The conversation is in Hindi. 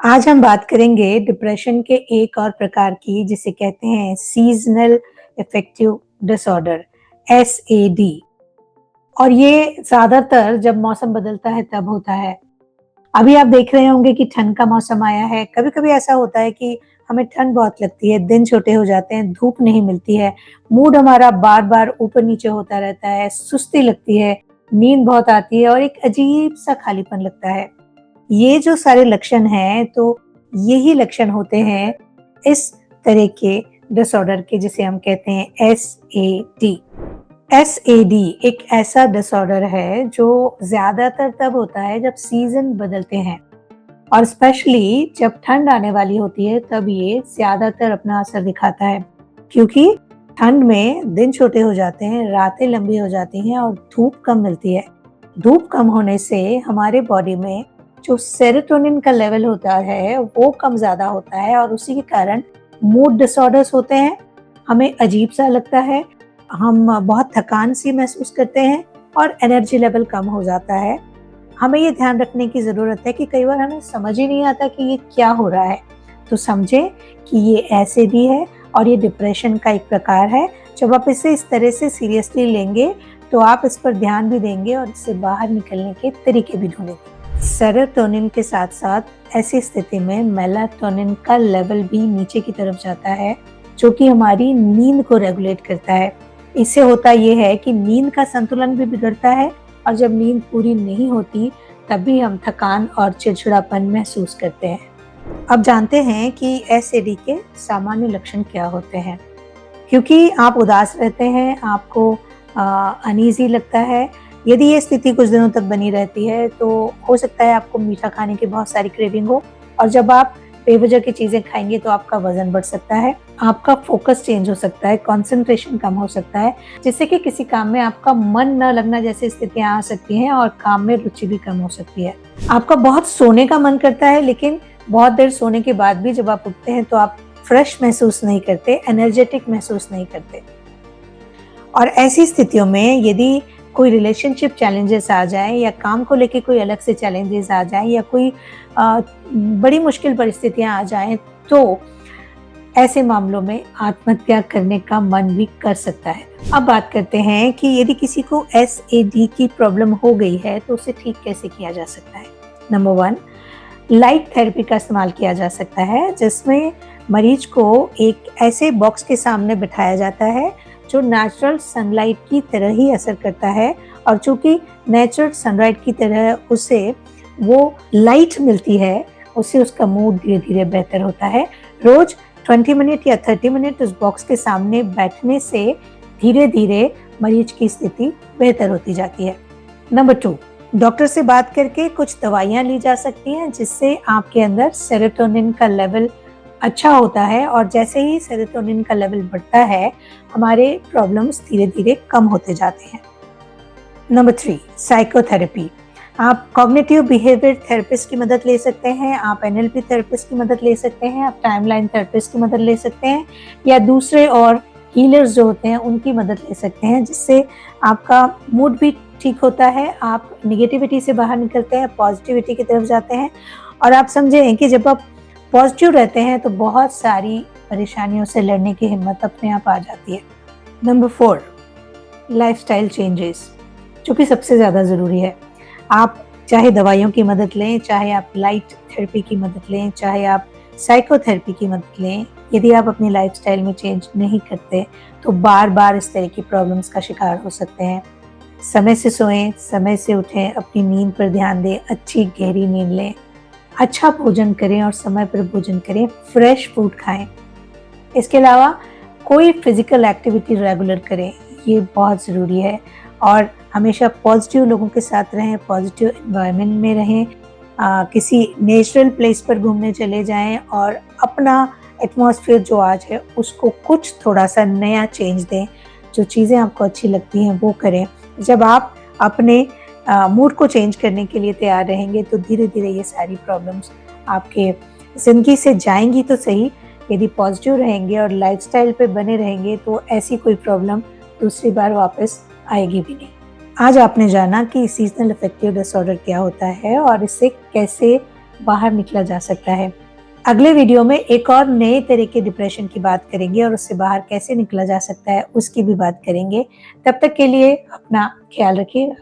आज हम बात करेंगे डिप्रेशन के एक और प्रकार की जिसे कहते हैं सीजनल अफेक्टिव डिसऑर्डर एसएडी। और ये ज्यादातर जब मौसम बदलता है तब होता है। अभी आप देख रहे होंगे कि ठंड का मौसम आया है। कभी कभी ऐसा होता है कि हमें ठंड बहुत लगती है, दिन छोटे हो जाते हैं, धूप नहीं मिलती है, मूड हमारा बार बार ऊपर नीचे होता रहता है, सुस्ती लगती है, नींद बहुत आती है और एक अजीब सा खालीपन लगता है। ये जो सारे लक्षण हैं, तो यही लक्षण होते हैं इस तरह के डिसऑर्डर के जिसे हम कहते हैं एसएडी। एसएडी एक ऐसा डिसऑर्डर है जो ज्यादातर तब होता है जब सीजन बदलते हैं और स्पेशली जब ठंड आने वाली होती है तब ये ज्यादातर अपना असर दिखाता है, क्योंकि ठंड में दिन छोटे हो जाते हैं, रातें लंबी हो जाती हैं और धूप कम मिलती है। धूप कम होने से हमारे बॉडी में जो सेरोटोनिन का लेवल होता है वो कम ज्यादा होता है और उसी के कारण मूड डिसऑर्डर्स होते हैं। हमें अजीब सा लगता है, हम बहुत थकान सी महसूस करते हैं और एनर्जी लेवल कम हो जाता है। हमें ये ध्यान रखने की जरूरत है कि कई बार हमें समझ ही नहीं आता कि ये क्या हो रहा है। तो समझें कि ये ऐसे भी है और ये डिप्रेशन का एक प्रकार है। जब आप इसे इस तरह से सीरियसली लेंगे तो आप इस पर ध्यान भी देंगे और इससे बाहर निकलने के तरीके भी ढूंढेंगे। सेरोटोनिन के साथ साथ ऐसी स्थिति में मेलाटोनिन का लेवल भी नीचे की तरफ जाता है, जो कि हमारी नींद को रेगुलेट करता है। इससे होता यह है कि नींद का संतुलन भी बिगड़ता है और जब नींद पूरी नहीं होती तब भी हम थकान और चिड़चिड़ापन महसूस करते हैं। अब जानते हैं कि एसएडी के सामान्य लक्षण क्या होते हैं। क्योंकि आप उदास रहते हैं, आपको अनईजी लगता है, यदि ये स्थिति कुछ दिनों तक बनी रहती है तो हो सकता है आपको मीठा खाने की बहुत सारी क्रेविंग हो और जब आप बेवजह की चीजें खाएंगे तो आपका वजन बढ़ सकता है, आपका फोकस चेंज हो सकता है, कंसंट्रेशन कम हो सकता है, जिससे कि किसी काम में आपका मन न लगना जैसी स्थितियां आ सकती हैं और काम में रुचि भी कम हो सकती है। आपका बहुत सोने का मन करता है, लेकिन बहुत देर सोने के बाद भी जब आप उठते हैं तो आप फ्रेश महसूस नहीं करते, एनर्जेटिक महसूस नहीं करते। और ऐसी स्थितियों में यदि कोई रिलेशनशिप चैलेंजेस आ जाए या काम को लेके कोई अलग से चैलेंजेस आ जाए या कोई बड़ी मुश्किल परिस्थितियां आ जाएं, तो ऐसे मामलों में आत्महत्या करने का मन भी कर सकता है। अब बात करते हैं कि यदि किसी को एसएडी की प्रॉब्लम हो गई है तो उसे ठीक कैसे किया जा सकता है। नंबर 1, लाइट थेरेपी का इस्तेमाल किया जा सकता है, जिसमें मरीज को एक ऐसे बॉक्स के सामने बिठाया जाता है जो नेचुरल सनलाइट की तरह ही असर करता है और चूंकि नेचुरल सनलाइट की तरह उसे वो लाइट मिलती है, उससे उसका मूड धीरे धीरे बेहतर होता है। रोज 20 मिनट या 30 मिनट उस बॉक्स के सामने बैठने से धीरे धीरे मरीज की स्थिति बेहतर होती जाती है। नंबर 2, डॉक्टर से बात करके कुछ दवाइयाँ ली जा सकती हैं जिससे आपके अंदर सेरोटोनिन का लेवल अच्छा होता है और जैसे ही सेरोटोनिन का लेवल बढ़ता है हमारे प्रॉब्लम्स धीरे धीरे कम होते जाते हैं। Number 3, psychotherapy. आप कॉग्निटिव बिहेवियर थेरेपिस्ट की मदद ले सकते हैं, आप एनएलपी थेरेपिस्ट की मदद ले सकते हैं, आप टाइमलाइन थेरेपिस्ट की मदद ले सकते हैं या दूसरे और हीलर्स जो होते हैं उनकी मदद ले सकते हैं, जिससे आपका मूड भी ठीक होता है, आप निगेटिविटी से बाहर निकलते हैं, पॉजिटिविटी की तरफ जाते हैं। और आप समझें कि जब आप पॉजिटिव रहते हैं तो बहुत सारी परेशानियों से लड़ने की हिम्मत अपने आप आ जाती है। नंबर 4, लाइफस्टाइल चेंजेस, जो कि सबसे ज़्यादा ज़रूरी है। आप चाहे दवाइयों की मदद लें, चाहे आप लाइट थेरेपी की मदद लें, चाहे आप साइकोथेरेपी की मदद लें, यदि आप अपनी लाइफस्टाइल में चेंज नहीं करते तो बार बार इस तरह की प्रॉब्लम्स का शिकार हो सकते हैं। समय से सोएं, समय से उठें, अपनी नींद पर ध्यान दें, अच्छी गहरी नींद लें, अच्छा भोजन करें और समय पर भोजन करें, फ्रेश फूड खाएं। इसके अलावा कोई फिजिकल एक्टिविटी रेगुलर करें, ये बहुत ज़रूरी है। और हमेशा पॉजिटिव लोगों के साथ रहें, पॉजिटिव एनवायरनमेंट में रहें, किसी नेचुरल प्लेस पर घूमने चले जाएं और अपना एटमॉस्फेयर जो आज है उसको कुछ थोड़ा सा नया चेंज दें। जो चीज़ें आपको अच्छी लगती हैं वो करें। जब आप अपने मूड को चेंज करने के लिए तैयार रहेंगे तो धीरे धीरे ये सारी प्रॉब्लम्स आपके ज़िंदगी से जाएंगी तो सही। यदि पॉजिटिव रहेंगे और लाइफस्टाइल पे बने रहेंगे तो ऐसी कोई प्रॉब्लम दूसरी बार वापस आएगी भी नहीं। आज आपने जाना कि सीजनल अफेक्टिव डिसऑर्डर क्या होता है और इससे कैसे बाहर निकला जा सकता है। अगले वीडियो में एक और नए तरह के डिप्रेशन की बात करेंगे और उससे बाहर कैसे निकला जा सकता है उसकी भी बात करेंगे। तब तक के लिए अपना ख्याल रखिए।